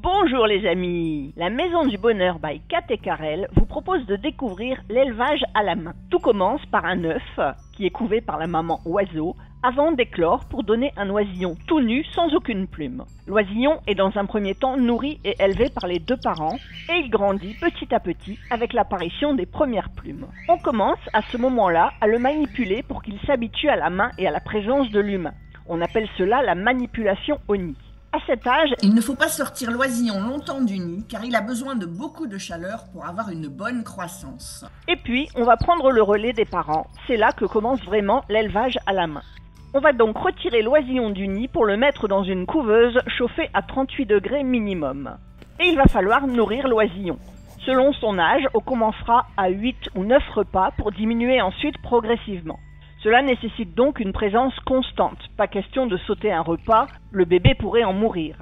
Bonjour les amis, la Maison du Bonheur by Kat et Karel vous propose de découvrir l'élevage à la main. Tout commence par un œuf qui est couvé par la maman oiseau avant d'éclore pour donner un oisillon tout nu sans aucune plume. L'oisillon est dans un premier temps nourri et élevé par les deux parents et il grandit petit à petit avec l'apparition des premières plumes. On commence à ce moment-là à le manipuler pour qu'il s'habitue à la main et à la présence de l'humain. On appelle cela la manipulation au nid. À cet âge, il ne faut pas sortir l'oisillon longtemps du nid car il a besoin de beaucoup de chaleur pour avoir une bonne croissance. Et puis, on va prendre le relais des parents. C'est là que commence vraiment l'élevage à la main. On va donc retirer l'oisillon du nid pour le mettre dans une couveuse chauffée à 38 degrés minimum. Et il va falloir nourrir l'oisillon. Selon son âge, on commencera à 8 ou 9 repas pour diminuer ensuite progressivement. Cela nécessite donc une présence constante. Pas question de sauter un repas, le bébé pourrait en mourir.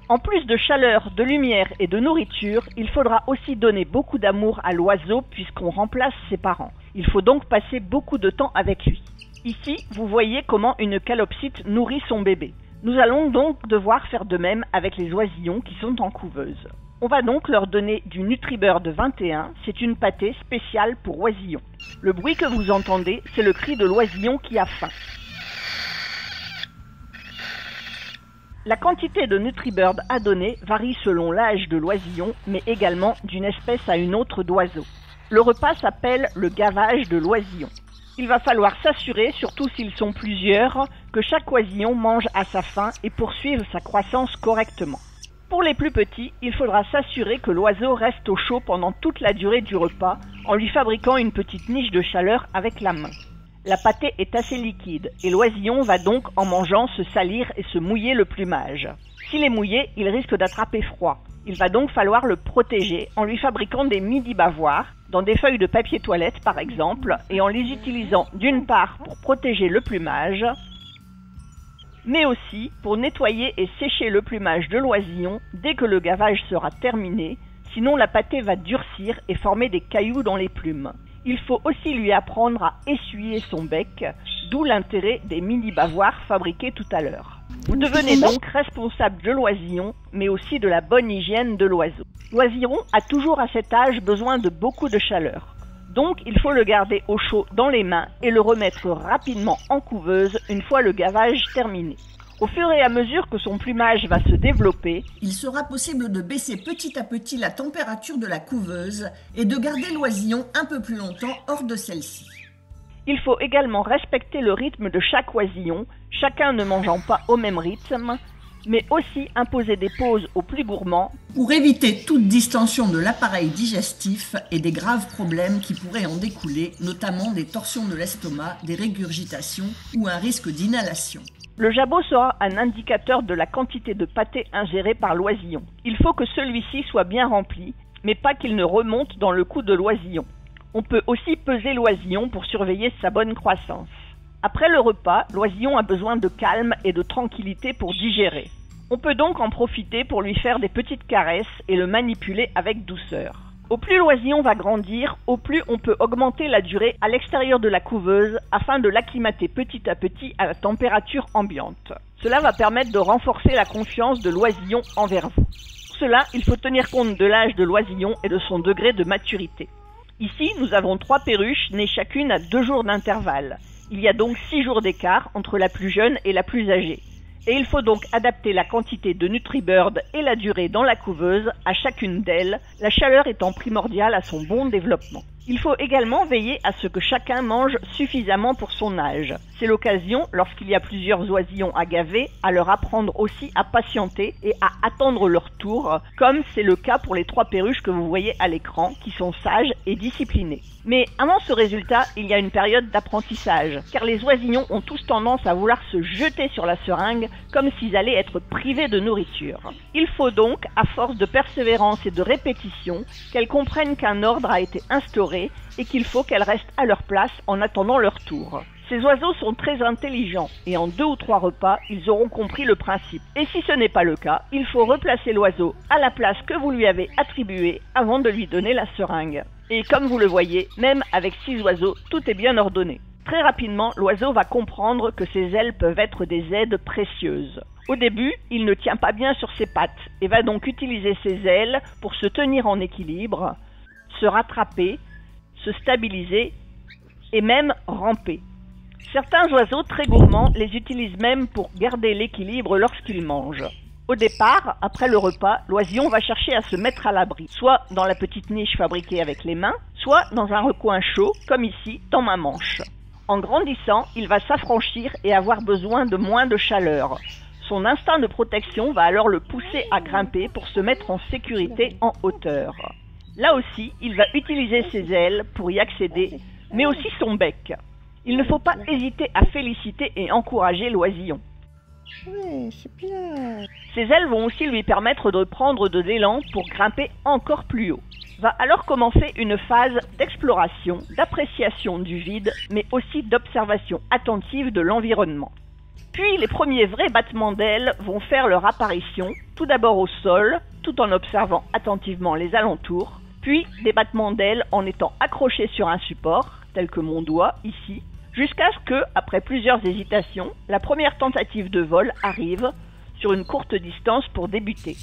En plus de chaleur, de lumière et de nourriture, il faudra aussi donner beaucoup d'amour à l'oiseau puisqu'on remplace ses parents. Il faut donc passer beaucoup de temps avec lui. Ici, vous voyez comment une calopsite nourrit son bébé. Nous allons donc devoir faire de même avec les oisillons qui sont en couveuse. On va donc leur donner du Nutribird 21, c'est une pâtée spéciale pour oisillons. Le bruit que vous entendez, c'est le cri de l'oisillon qui a faim. La quantité de Nutribird à donner varie selon l'âge de l'oisillon, mais également d'une espèce à une autre d'oiseau. Le repas s'appelle le gavage de l'oisillon. Il va falloir s'assurer, surtout s'ils sont plusieurs, que chaque oisillon mange à sa faim et poursuive sa croissance correctement. Pour les plus petits, il faudra s'assurer que l'oiseau reste au chaud pendant toute la durée du repas en lui fabriquant une petite niche de chaleur avec la main. La pâtée est assez liquide et l'oisillon va donc en mangeant se salir et se mouiller le plumage. S'il est mouillé, il risque d'attraper froid. Il va donc falloir le protéger en lui fabriquant des midi-bavoirs dans des feuilles de papier toilette par exemple et en les utilisant d'une part pour protéger le plumage mais aussi pour nettoyer et sécher le plumage de l'oisillon dès que le gavage sera terminé, sinon la pâtée va durcir et former des cailloux dans les plumes. Il faut aussi lui apprendre à essuyer son bec, d'où l'intérêt des mini-bavoirs fabriqués tout à l'heure. Vous devenez donc responsable de l'oisillon, mais aussi de la bonne hygiène de l'oiseau. L'oisillon a toujours à cet âge besoin de beaucoup de chaleur. Donc, il faut le garder au chaud dans les mains et le remettre rapidement en couveuse une fois le gavage terminé. Au fur et à mesure que son plumage va se développer, il sera possible de baisser petit à petit la température de la couveuse et de garder l'oisillon un peu plus longtemps hors de celle-ci. Il faut également respecter le rythme de chaque oisillon, chacun ne mangeant pas au même rythme, mais aussi imposer des pauses aux plus gourmands pour éviter toute distension de l'appareil digestif et des graves problèmes qui pourraient en découler, notamment des torsions de l'estomac, des régurgitations ou un risque d'inhalation. Le jabot sera un indicateur de la quantité de pâté ingérée par l'oisillon. Il faut que celui-ci soit bien rempli, mais pas qu'il ne remonte dans le cou de l'oisillon. On peut aussi peser l'oisillon pour surveiller sa bonne croissance. Après le repas, l'oisillon a besoin de calme et de tranquillité pour digérer. On peut donc en profiter pour lui faire des petites caresses et le manipuler avec douceur. Au plus l'oisillon va grandir, au plus on peut augmenter la durée à l'extérieur de la couveuse afin de l'acclimater petit à petit à la température ambiante. Cela va permettre de renforcer la confiance de l'oisillon envers vous. Pour cela, il faut tenir compte de l'âge de l'oisillon et de son degré de maturité. Ici, nous avons 3 perruches nées chacune à 2 jours d'intervalle. Il y a donc 6 jours d'écart entre la plus jeune et la plus âgée. Et il faut donc adapter la quantité de Nutribird et la durée dans la couveuse à chacune d'elles, la chaleur étant primordiale à son bon développement. Il faut également veiller à ce que chacun mange suffisamment pour son âge. C'est l'occasion, lorsqu'il y a plusieurs oisillons à gaver, à leur apprendre aussi à patienter et à attendre leur tour, comme c'est le cas pour les 3 perruches que vous voyez à l'écran, qui sont sages et disciplinées. Mais avant ce résultat, il y a une période d'apprentissage, car les oisillons ont tous tendance à vouloir se jeter sur la seringue comme s'ils allaient être privés de nourriture. Il faut donc, à force de persévérance et de répétition, qu'elles comprennent qu'un ordre a été instauré et qu'il faut qu'elles restent à leur place en attendant leur tour. Ces oiseaux sont très intelligents et en 2 ou 3 repas, ils auront compris le principe. Et si ce n'est pas le cas, il faut replacer l'oiseau à la place que vous lui avez attribuée avant de lui donner la seringue. Et comme vous le voyez, même avec 6 oiseaux, tout est bien ordonné. Très rapidement, l'oiseau va comprendre que ses ailes peuvent être des aides précieuses. Au début, il ne tient pas bien sur ses pattes et va donc utiliser ses ailes pour se tenir en équilibre, se rattraper, se stabiliser et même ramper. Certains oiseaux très gourmands les utilisent même pour garder l'équilibre lorsqu'ils mangent. Au départ, après le repas, l'oisillon va chercher à se mettre à l'abri, soit dans la petite niche fabriquée avec les mains, soit dans un recoin chaud, comme ici, dans ma manche. En grandissant, il va s'affranchir et avoir besoin de moins de chaleur. Son instinct de protection va alors le pousser à grimper pour se mettre en sécurité en hauteur. Là aussi, il va utiliser ses ailes pour y accéder, mais aussi son bec. Il ne faut pas hésiter à féliciter et encourager l'oisillon. Ouais, c'est bien. Ses ailes vont aussi lui permettre de prendre de l'élan pour grimper encore plus haut. Va alors commencer une phase d'exploration, d'appréciation du vide, mais aussi d'observation attentive de l'environnement. Puis les premiers vrais battements d'ailes vont faire leur apparition, tout d'abord au sol, tout en observant attentivement les alentours, puis des battements d'ailes en étant accrochés sur un support, tel que mon doigt ici, jusqu'à ce que, après plusieurs hésitations, la première tentative de vol arrive sur une courte distance pour débuter.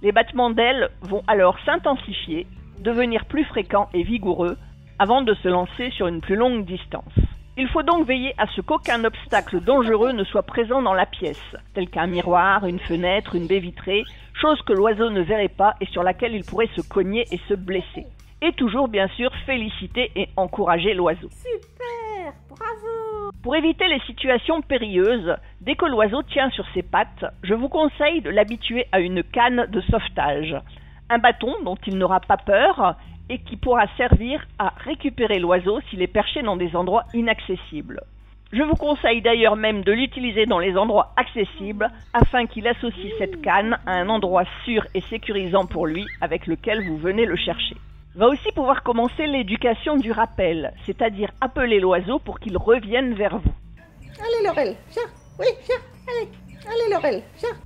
Les battements d'ailes vont alors s'intensifier, devenir plus fréquents et vigoureux, avant de se lancer sur une plus longue distance. Il faut donc veiller à ce qu'aucun obstacle dangereux ne soit présent dans la pièce, tel qu'un miroir, une fenêtre, une baie vitrée, chose que l'oiseau ne verrait pas et sur laquelle il pourrait se cogner et se blesser. Et toujours bien sûr féliciter et encourager l'oiseau. Super, bravo. Pour éviter les situations périlleuses, dès que l'oiseau tient sur ses pattes, je vous conseille de l'habituer à une canne de sauvetage, un bâton dont il n'aura pas peur et qui pourra servir à récupérer l'oiseau s'il est perché dans des endroits inaccessibles. Je vous conseille d'ailleurs même de l'utiliser dans les endroits accessibles afin qu'il associe cette canne à un endroit sûr et sécurisant pour lui avec lequel vous venez le chercher. Va aussi pouvoir commencer l'éducation du rappel, c'est-à-dire appeler l'oiseau pour qu'il revienne vers vous. Allez Laurel, viens. Oui, viens. Allez Laurel, viens.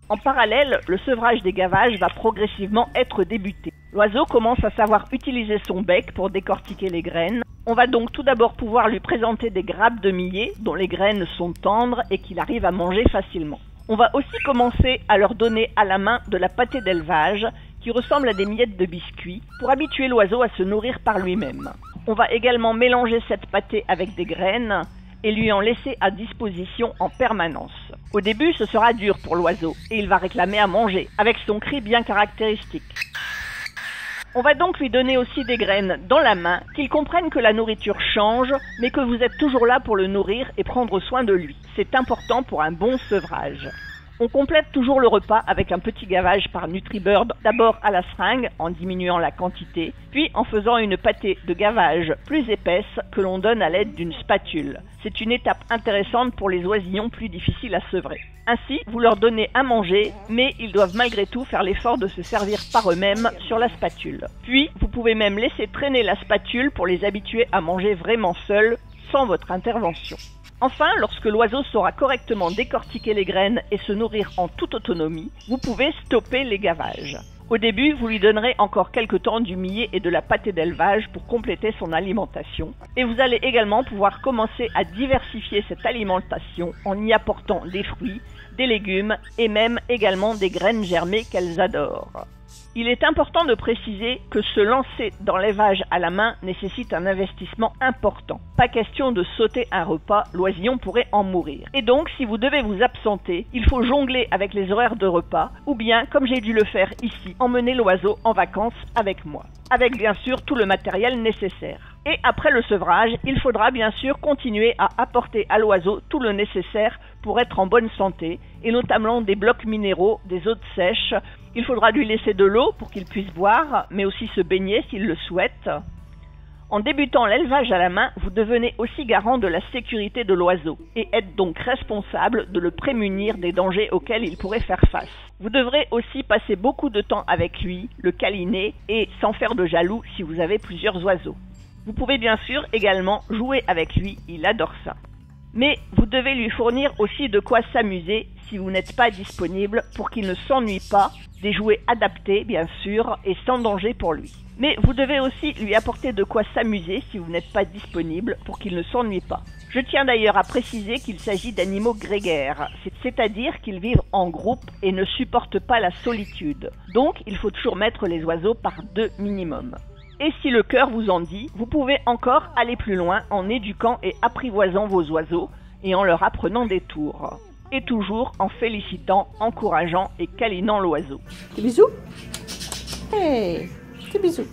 En parallèle, le sevrage des gavages va progressivement être débuté. L'oiseau commence à savoir utiliser son bec pour décortiquer les graines. On va donc tout d'abord pouvoir lui présenter des grappes de millet dont les graines sont tendres et qu'il arrive à manger facilement. On va aussi commencer à leur donner à la main de la pâtée d'élevage qui ressemble à des miettes de biscuits pour habituer l'oiseau à se nourrir par lui-même. On va également mélanger cette pâtée avec des graines et lui en laisser à disposition en permanence. Au début, ce sera dur pour l'oiseau et il va réclamer à manger avec son cri bien caractéristique. On va donc lui donner aussi des graines dans la main, qu'il comprenne que la nourriture change, mais que vous êtes toujours là pour le nourrir et prendre soin de lui. C'est important pour un bon sevrage. On complète toujours le repas avec un petit gavage par NutriBird, d'abord à la seringue en diminuant la quantité, puis en faisant une pâtée de gavage plus épaisse que l'on donne à l'aide d'une spatule. C'est une étape intéressante pour les oisillons plus difficiles à sevrer. Ainsi, vous leur donnez à manger, mais ils doivent malgré tout faire l'effort de se servir par eux-mêmes sur la spatule. Puis, vous pouvez même laisser traîner la spatule pour les habituer à manger vraiment seuls, sans votre intervention. Enfin, lorsque l'oiseau saura correctement décortiquer les graines et se nourrir en toute autonomie, vous pouvez stopper les gavages. Au début, vous lui donnerez encore quelque temps du millet et de la pâtée d'élevage pour compléter son alimentation. Et vous allez également pouvoir commencer à diversifier cette alimentation en y apportant des fruits, des légumes et même également des graines germées qu'elles adorent. Il est important de préciser que se lancer dans l'élevage à la main nécessite un investissement important. Pas question de sauter un repas, l'oisillon pourrait en mourir. Et donc, si vous devez vous absenter, il faut jongler avec les horaires de repas, ou bien, comme j'ai dû le faire ici, emmener l'oiseau en vacances avec moi. Avec bien sûr tout le matériel nécessaire. Et après le sevrage, il faudra bien sûr continuer à apporter à l'oiseau tout le nécessaire pour être en bonne santé, et notamment des blocs minéraux, des eaux sèches. Il faudra lui laisser de l'eau pour qu'il puisse boire, mais aussi se baigner s'il le souhaite. En débutant l'élevage à la main, vous devenez aussi garant de la sécurité de l'oiseau et êtes donc responsable de le prémunir des dangers auxquels il pourrait faire face. Vous devrez aussi passer beaucoup de temps avec lui, le câliner et sans faire de jaloux si vous avez plusieurs oiseaux. Vous pouvez bien sûr également jouer avec lui, il adore ça. Mais vous devez lui fournir aussi de quoi s'amuser si vous n'êtes pas disponible pour qu'il ne s'ennuie pas, des jouets adaptés bien sûr et sans danger pour lui. Mais vous devez aussi lui apporter de quoi s'amuser si vous n'êtes pas disponible pour qu'il ne s'ennuie pas. Je tiens d'ailleurs à préciser qu'il s'agit d'animaux grégaires, c'est-à-dire qu'ils vivent en groupe et ne supportent pas la solitude. Donc il faut toujours mettre les oiseaux par 2 minimum. Et si le cœur vous en dit, vous pouvez encore aller plus loin en éduquant et apprivoisant vos oiseaux et en leur apprenant des tours. Et toujours en félicitant, encourageant et câlinant l'oiseau. Des bisous. Hey, des bisous.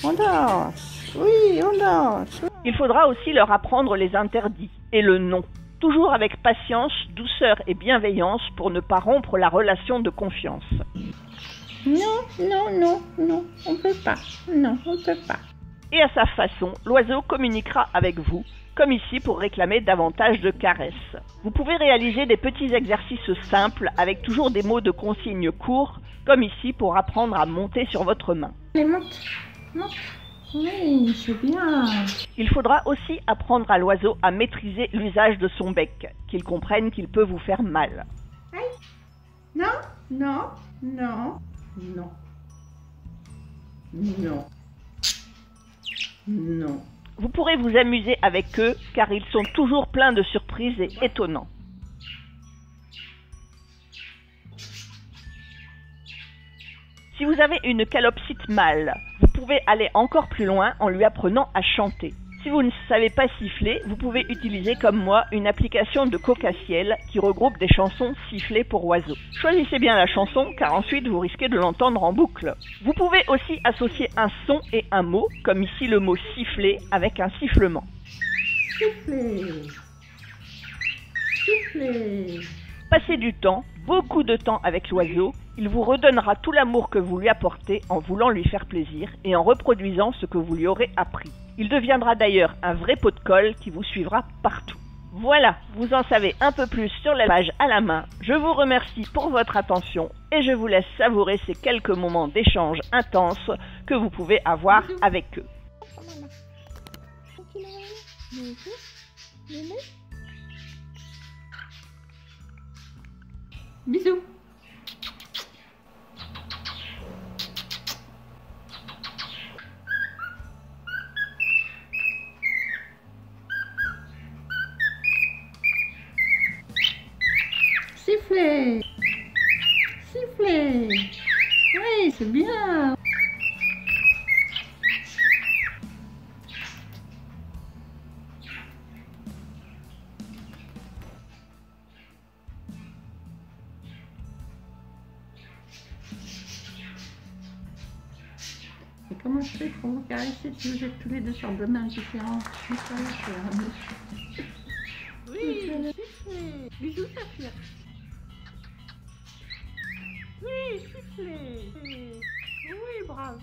On danse. Oui, on danse. Il faudra aussi leur apprendre les interdits et le non. Toujours avec patience, douceur et bienveillance pour ne pas rompre la relation de confiance. Non, non, non, non, on peut pas. Non, on peut pas. Et à sa façon, l'oiseau communiquera avec vous, comme ici pour réclamer davantage de caresses. Vous pouvez réaliser des petits exercices simples avec toujours des mots de consigne courts, comme ici pour apprendre à monter sur votre main. Allez, monte, monte. Oui, c'est bien. Il faudra aussi apprendre à l'oiseau à maîtriser l'usage de son bec, qu'il comprenne qu'il peut vous faire mal. Aïe. Non, non, non, non. Non. Non. Vous pourrez vous amuser avec eux car ils sont toujours pleins de surprises et étonnants. Si vous avez une calopsite mâle, vous pouvez aller encore plus loin en lui apprenant à chanter. Si vous ne savez pas siffler, vous pouvez utiliser comme moi une application de coca-ciel qui regroupe des chansons sifflées pour oiseaux. Choisissez bien la chanson car ensuite vous risquez de l'entendre en boucle. Vous pouvez aussi associer un son et un mot, comme ici le mot siffler avec un sifflement. Siffler. Siffler. Passez du temps, beaucoup de temps avec l'oiseau, il vous redonnera tout l'amour que vous lui apportez en voulant lui faire plaisir et en reproduisant ce que vous lui aurez appris. Il deviendra d'ailleurs un vrai pot de colle qui vous suivra partout. Voilà, vous en savez un peu plus sur la page à la main. Je vous remercie pour votre attention et je vous laisse savourer ces quelques moments d'échange intenses que vous pouvez avoir avec eux. Bisous. Siffler. Siffler. Oui, c'est bien. Et comment je fais pour vous caresser si vous êtes tous les deux sur 2 mains différentes? Je sais pas faire. Oui, siffler. Bisous, Saphir. Oui, siffler. Oui, bravo.